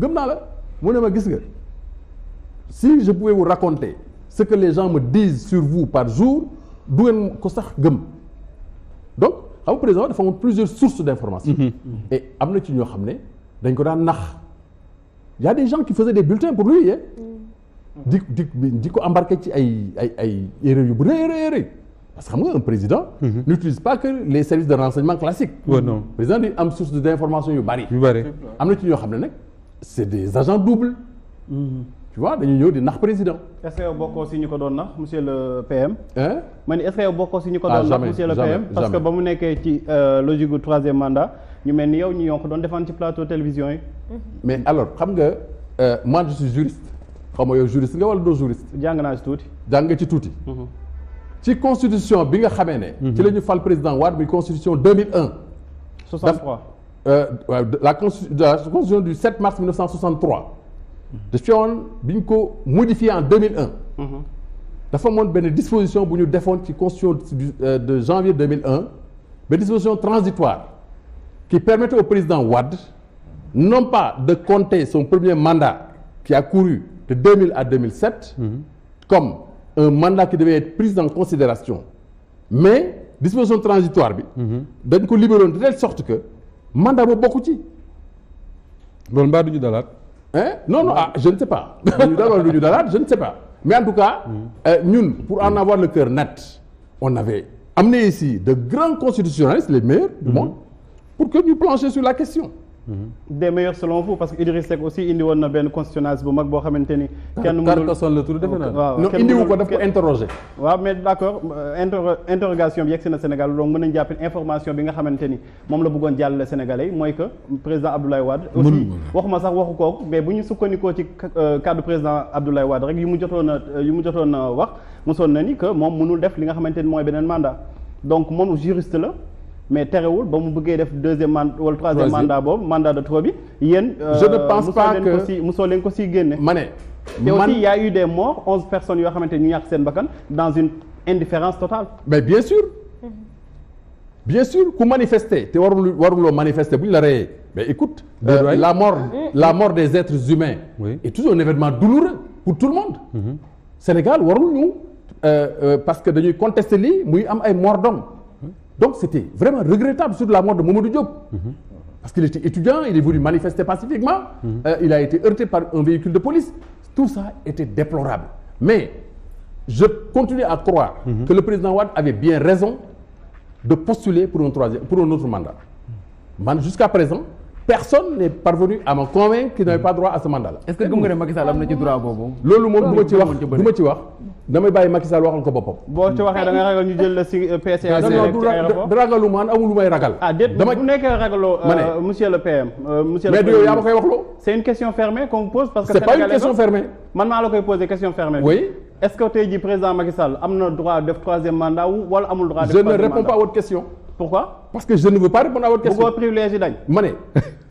gëm naa la mu ne ma gis nga si je pouvais vous raconter ce que les gens me disent sur vous par jour du ngeen ko sax gëm donc xam nga président dafa amoon plusieurs sources d'information et am na ci ñoo xam ne dañ ko daan nax y a des gens qui faisaient des bulletins pour lui di ko embarqué ci ay erreurs yu bu rëy parce que xam nga un président n'utilise pas que les services de renseignement classiques président di am source d'information yu bari am na ci ñoo xam ne nag c'est des agents doubles tu vois dañuy ñëw di nax président. est-ce que yow bokkoo si ñu ko doon nax monsieur le PM. ma ni est-ce que yow bokkoo si ñu ko doon nax monsieur le PM. parce que ba mu nekkee ci logique gu troisième mandat ñu mel ni yow ñu ko doon défendre ci plateau télévision yi. mais alors xam nga moi je suis juriste xaw ma yow juriste nga wala doo juriste. jàng naa ci tuuti. jàng nga ci tuuti. ci constitution bi nga xamee ne. ci la ñu fal président Wade muy constitution 2001. 63. la constitution du 7 mars 1963. de woon bi ñu ko modifié en 2001. dafa amoon benn disposition bu ñu defoon ci constitution de janvier 2001 benn disposition transitoire qui permettait au président Wade non pas de compter son premier mandat qui a couru de 2000 à 2007 comme un mandat qui devait être pris en considération mais disposition transitoire bi dañ ko libéroon de telle sorte que mandat boobu bokku ci loolu mbaa du ñu dalaat non je ne sais pas lu ñu dal wala lu ñu dalaat je ne sais pas mais en tout cas ñun pour en avoir le cœur net on avait amené ici de grands constitutionnalistes les meilleurs du monde pour que ñu plancher sur la question des meilleurs selon vous parce que Idriss Seck aussi indi woon na benn constitutionnaliste bu mag boo xamante ni kenn mënul Carcassonne la tudd defe naa waaw non indiwu ko daf ko interroger waaw mais d'accord interrogation bi yegg si na Sénégal donc mën nañu jàpp information bi nga xamante ni moom la bëggoon jàllale Sénégalais yi mooy que président Abdoulaye Wade aussi waxuma sax waxu kooku mais bu ñu sukkandikoo ci cadre président Abdoulaye Wade rek yu mu jotoon a wax mosoon na ni que moom mënul def li nga xamante ni mooy beneen mandat donc moom juriste la mais terewul ba mu bëggee def deuxième mandat wala troisième mandat boobu mandat de trop bi yéen. je ne pense pas que mosoo leen ko si génne. ma ne te aussi il y a eu des morts 11 personnes yoo xamante ni ñu ñàkk seen bakkan dans une indifférence totale. mais bien sûr ku manifester te waruloo manifester bu ñu la reyee mais écoute. la mort des êtres humains. est toujours un événement douloureux pour tout le monde. Sénégal warul ñu parce que dañuy contester lii muy am ay morts d'hommes. Donc c'était vraiment regrettable sur la mort de Mamadou Diop. Parce qu'il était étudiant, il est voulu manifester pacifiquement, il a été heurté par un véhicule de police. Tout ça était déplorable. Mais je continue à croire que le président Wade avait bien raison de postuler pour un autre mandat. Jusqu'à présent, personne n'est parvenu à me convaincre qu'il n'avait pas droit à ce mandat-là. Est-ce que gëm nga ne Macky Sall am na ci droit boobu. loolu moom du ma ci wax damay bàyyi Macky Sall waxal ko boppam. boo ci waxee da nga ragal ñu jël la si PCA. du ragalu man amul lu may ragal. déet bu nekkee ragaloo. monsieur le PM. monsieur le mais du yow yaa ma koy wax loo. c'est une question fermée qu'on pose parce que. c'est pas une question fermée. man maa la koy poser question fermée. oui. est-ce que tey jii président Macky Sall am na droit def troisième mandat wala amul droit def troisième mandat. je ne réponds pas à votre question. Pourquoi? Parce que je ne veux pas répondre à votre question. Pourquoi privilège dañ. ma ne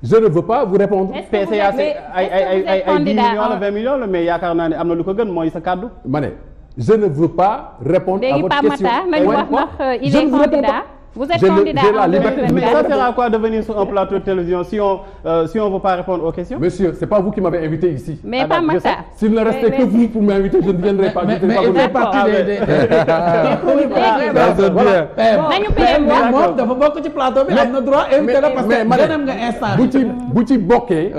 je ne veux pas vous répondre. PCA ay 10 millions la 20 millions la mais yaakaar naa ne am na lu ko gën mooy sa kàddu. ma ne je ne veux pas répondre à votre question. léegi Pape Matar nañu wax ndax il est candidat. Vous êtes candidat en 2024. Mais ça sert à quoi de venir sur un plateau de télévision si on veut pas répondre aux questions? Monsieur, c'est pas vous qui m'avez invité ici. Mais Pape Matar. S'il ne restait que vous pour m'inviter, je ne viendrais pas. mais il fait partie des nañu PM wax moom dafa bokk ci plateau bi am na droit invité la parce que gënam nga instant bu ci bokkee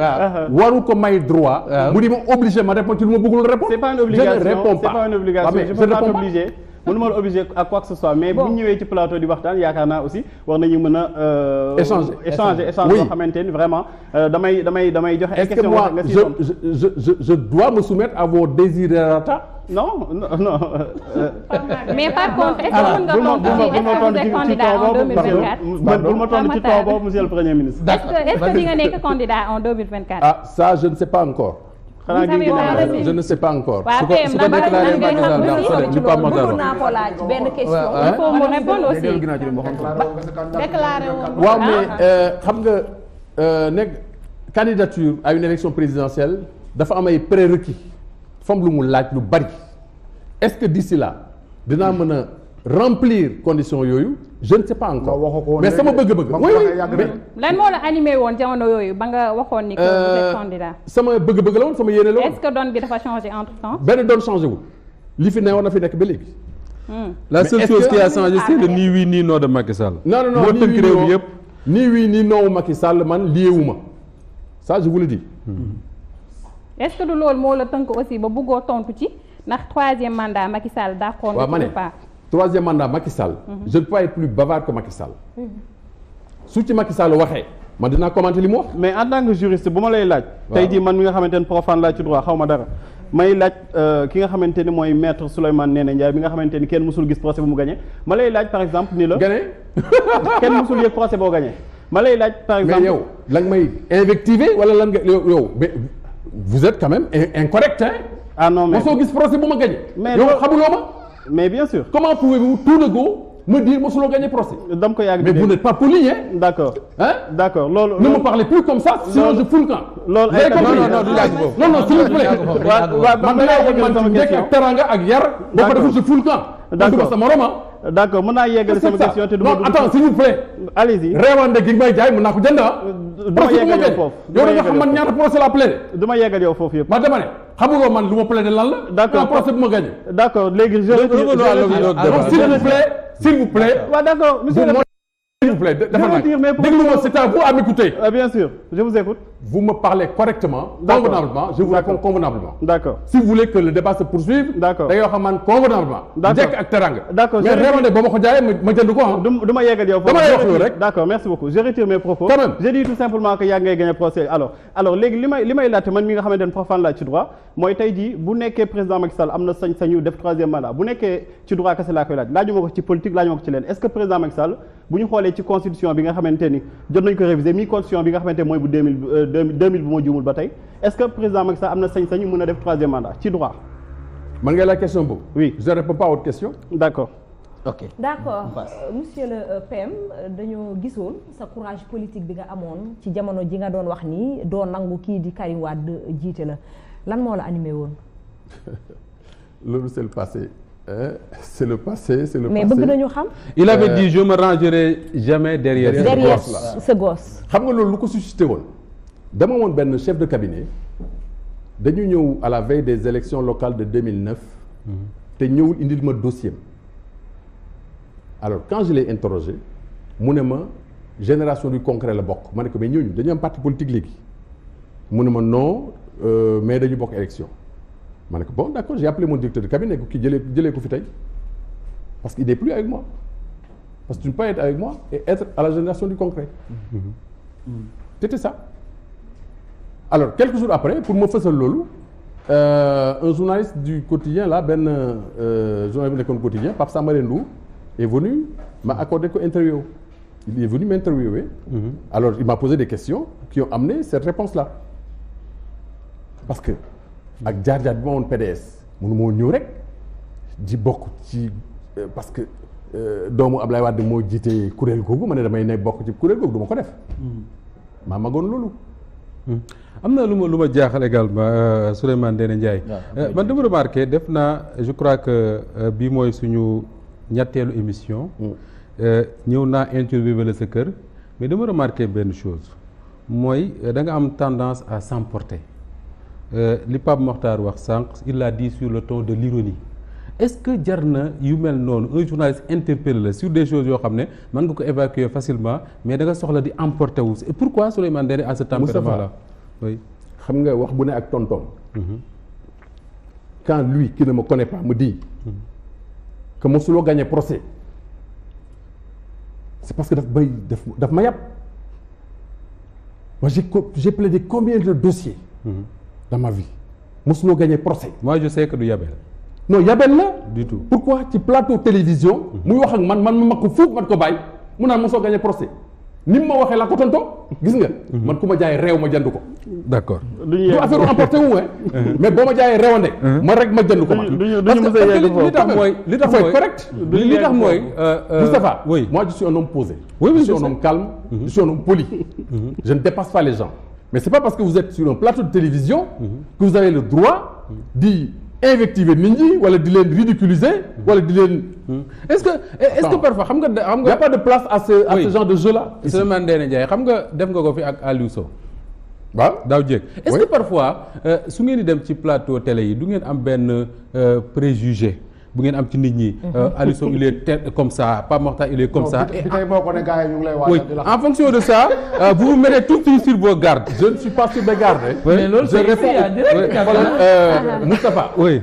waru ko may droit mu di ma obligé ma répondre ci lu ma bëggul répondre. C'est pas une obligation. Je ne réponds pas. C'est pas une obligation. Je peux pas t'obliger. mënuma la obligé à quoi que ce soit mais bu ñu ñëwee ci plateau di waxtaan yaakaar naa aussi war nañu mën a échanger yoo xamante ni vraiment damay joxe ay questions nga si je dois me soumettre à vos desiderata. non mais par contre est-ce que mën nga tontu ci candidat en 2024 bul ma tontu ci ton boobu monsieur le premier ministre. est-ce que di nga nekk candidat en 2024. ah ça je ne sais pas encore. je ne sais pas encore. su ko déclaré bëggoon naa ko laaj benn question. il faut mu répondre aussi. déclaré woon. waaw mais xam nga nekk candidature à une élection présidentielle dafa am ay prérequis dafa am lu mu laaj lu bari est-ce que d'ici là dinaa mën a remplir conditions yooyu je ne sais pas encore mais sama bëgg-bëgg oui lan moo la animé woon jamono yooyu ba nga waxoon ni que vous êtes candidat sama bëgg-bëgg la woon sama yéene la woon est-ce que donne bi dafa changé entre temps benn doon changé wul li fi newoon na fi nekk ba léegi la seule chose qui a changé c'est le ni oui ni non de Macky Sall non moo tënk réew mi yëpp ni oui ni non Macky Sall man liyeewuma ça je vous le dis est-ce que du loolu moo la tënk aussi ba bëggoo tontu ci ndax troisième mandat Macky Sall d'accord waaw ma ne troisième mandat Macky Sall je ne peux pas être plus bavard que Macky Sall su ci Macky Sall waxee man dinaa commenter li mu wax mais en tant que juriste bu ma lay laaj tey jii man mi nga xamante ne profane laa ci droit xaw ma dara may laaj ki nga xamante ni mooy maître Souleymane Ndéné Ndiaye bi nga xamante ni kenn mësul gis procès bu mu gagné ma lay laaj par exemple ni la gagné kenn mësul yëg procès boo gagné ma lay laaj par exemple mais yow lan may invectiver wala lan nga yow mais vous êtes quand même incorrect hein ah non mais mosoo gis procès bu ma gagné mais yow xamuloo ma mais bien sûr comment pouvez-vous tout de go me dire mosuloo gagné procès dam ko yàgg mais vous n'êtes pas poli hein d'accord hein d'accord loolu ne me parlez plus comme ça sinon je fous le camp loolu ay non s'il vous plaît man danaa wax man njëkk ak teranga ak yar boo ko deful je fous le camp d'accord sama roman d'accord mën naa yeggale sama question te non attends s'il vous plaît allez-y réewande gi may jaay mën naa ko jënd du ma yeggal yow foofu yow da nga xam man ñaata procès la plaidé du ma yeggal yow foofu yëpp ma dama ne xamuloo man lu ma plaidé lan la d'accord procès bu ma gagné d'accord léegi je s'il vous plaît waaw d'accord monsieur s'il vous plaît dafa nag déglu-moi c'est à vous à m'écouter bien sûr je vous écoute vous me parlez correctement convenablement je vous réponds convenablement d'accord si vous voulez que le débat se poursuive d'accord da ngay wax man convenablement njëkk ak teranga d'accord mais réewande ba ma ko jaayee ma jënd ko du ma yeggal yow foofu dama lay wax loolu rek d'accord merci beaucoup je retire mes propos quand même j'ai dit tout simplement que yaa ngay gagner procès alors léegi li may laajte man mi nga xamante ne profane laa ci droit mooy tey jii bu nekkee président Macky Sall am na sañ-sañu def troisième mandat bu nekkee ci droit kese laa koy laajuma ko ci politique laajuma ko ci leen est-ce que président Macky Sall bu ñu xoolee ci constitution bi nga xamante ni jot nañu ko réviser mi constitution bi nga xamante mooy bu 2000 bu ma juumul ba tey est-ce que président Macky Sall am na sañ-sañu mën a def troisième mandat ci droit man ngay la question boobu oui je réponds pas à votre question d'accord ok d'accord monsieur le PM dañoo gisoon sa courage politique bi nga amoon ci jamono ji nga doon wax nii doo nangu kii di Karim Wade jiite la lan moo la animé woon loolu c'est le passé c'est le passé mais bëgg nañu xam il avait dit je me rangerai jamais derrière ce gosse xam nga loolu lu ko suscité woon dama woon benn chef de cabinet dañu ñëw à la veille des élections locales de 2009 te ñëwul indil ma dossier alors quand je l'ai interrogé mu ne ma génération du concret la bokk ma ne ko mais ñooñu dañu am parti politique léegi mu ne ma non mais dañu bokk élection ma ne ko bon d'accord j'ai appelé mon directeur de cabinet ko kii jëlee ko fi tey parce qu'il n'est plus avec moi parce que tu ne peux pas être avec moi et être à la génération du concret c'était ça alors quelques jours après pour ma fësal loolu un journaliste du quotidien là benn journaliste bu nekkoon quotidien Pape Sambare Ndour est venu m'a accordé ko interview il est venu m'interviewer alors il m'a posé des questions qui ont amené cette réponse là parce que ak jaar-jaar bi ma woon PDS mënu moo ñëw rek di bokk ci parce que doomu Ablaye Wade moo jiite kuréel googu ma ne damay ne bokk ci kuréel googu du ma ko def maa magoon loolu am na lu ma jaaxal également Souleymane Ndéné Ndiaye man dama remarqué def naa je crois que bii mooy suñu ñetteelu émission ñëw naa interviewé la sa kër mais dama remarqué benn chose mooy da nga am tendance à s'emporter li Pape Mokhtar wax sànq il l'a dit sur le ton de l'ironie est-ce que jar na yu mel noonu un journaliste interpellé la sur des choses yoo xam ne mën nga ko évacuer facilement mais da nga soxla di emporter wu et pourquoi Souleymane Ndéné à ce tempérament là oui xam nga wax bu ne ak tonton quand lui qui ne me connaît pas me dit que mosuloo gagné procès c'est parce que daf ma yàpp moi j'ai plaidé combien de dossiers dans ma vie mosuloo gagné procès moi je sais que du yabel non yabel la du tout pourquoi ci plateau télévision muy wax ak man ma ko fuuf man ko bàyyi mu naan mosoo gagné procès ni ma waxee la ko tontoo gis nga man ku ma jaay réew ma jënd ko d'accord du affaire emporté wu mais boo ma jaayee réewande ma rek ma jënd ko ma li tax mooy li tax mooy correct li tax mooy Moustapha oui moi je suis un homme posé oui, je suis un homme calme je suis un homme poli je ne dépasse pas les gens mais c'est pas parce que vous êtes sur un plateau de télévision que vous avez le droit d'y invectiver nit ñi wala di leen ridiculiser wala di leen. est-ce que parfois xam nga. y a pas de place à ce genre de jeu là. Souleymane Ndéné Ndiaye xam nga def nga ko fi ak Aliou Sow. waaw daaw jéeg est-ce que parfois su ngeen di dem ci plateau télé yi du ngeen am benn préjugé bu ngeen am ci nit ñi. Aliou Sow il est comme ça Pape Makhtar il est comme ça. tey boo ko ne gars yi ñu ngi lay waajal di la en fonction de ça vous vous mettez tout de suite sur vos gardes. je ne suis pas sur mes gardes. mais loolu je réponds Moustapha. oui.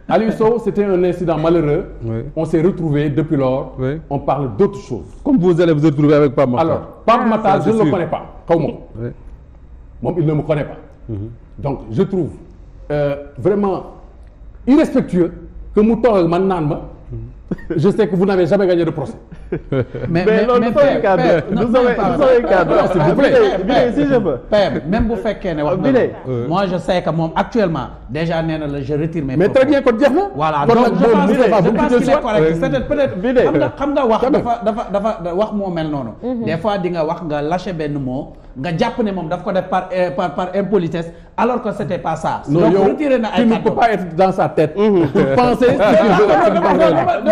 Aliou Sow c'était un incident malheureux. Oui. On s'est retrouvés depuis lors. Oui. On parle d'autres choses. Comme vous allez vous retrouver avec Pape Makhtar. Alors Pape Makhtar je ne le sûr. connais pas xaw ma ko. Oui. moom il ne me connaît pas. Donc je trouve vraiment irrespectueux que mu toog ak man naan ma. Je sais que vous n'avez jamais gagné de procès. mais loolu du samay cadre du samay cadre s'il vous plaît si je peux. père même bu fekkee ne wax na moi je sais que moom actuellement déjà nee na la je retire mes mais très bien kon jeex na. voilà kon donc je pense qu'il est correct bi peut-être xam nga wax dafa wax moo mel noonu. des fois di nga wax nga lâcher benn mot nga jàpp ne moom daf ko def par impolitesse alors que c'était pas ça. non yow tu ne peux pas être dans sa tête. pour penser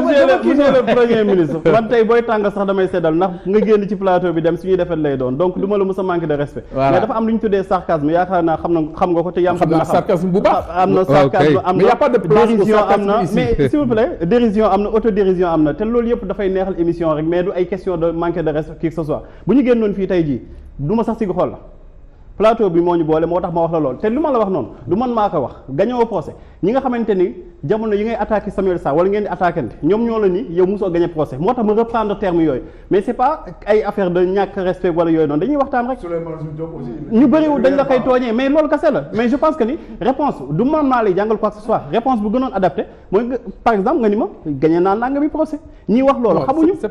monsieur le premier ministre man tey booy tàng sax damay seddal ndax nga génn ci plateau bi dem suñuy defet lay doon donc du ma la mës a manquer de respect. mais dafa am lu ñu tuddee sarcasme yaakaar naa xam nga ko te yam. xam naa sarcasme bu baax am na sarcasme am na mais y a pas de place au dérision am na sarcasme ici. mais s'il vous plaît dérision am na autodérision am na te loolu yëpp dafay neexal émission rek mais du ay question de manquer de respect qui que ce soit bu ñu génnoon fii tey jii du ma sax si xool la plateau bi moo ñu boole moo tax ma wax la lool te lu ma la wax noonu du man maa ko wax gañoo procès ñi nga xamante ni jamono yi ngay attaqué Samuel Sarr wala ngeen di attaquante ñoom ñoo la ni yow mosoo gagné procès moo tax ma reprendre terme yooyu mais c'est pas ay affaire de ñàkk respect wala yooyu noonu dañuy waxtaan rek ñu bëriwul dañ la koy tooñee mais loolu kese la mais je pense que ni réponse du man maa lay jàngal quoi que ce soit réponse bu gënoon adapté mooy par exemple nga ni ma gagné naa nanga bi procès ñiy wax loolu xamuñu c'est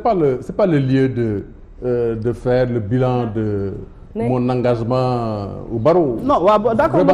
pas le lieu de faire le bilan de mon engagement au barreau. Non, d'accord.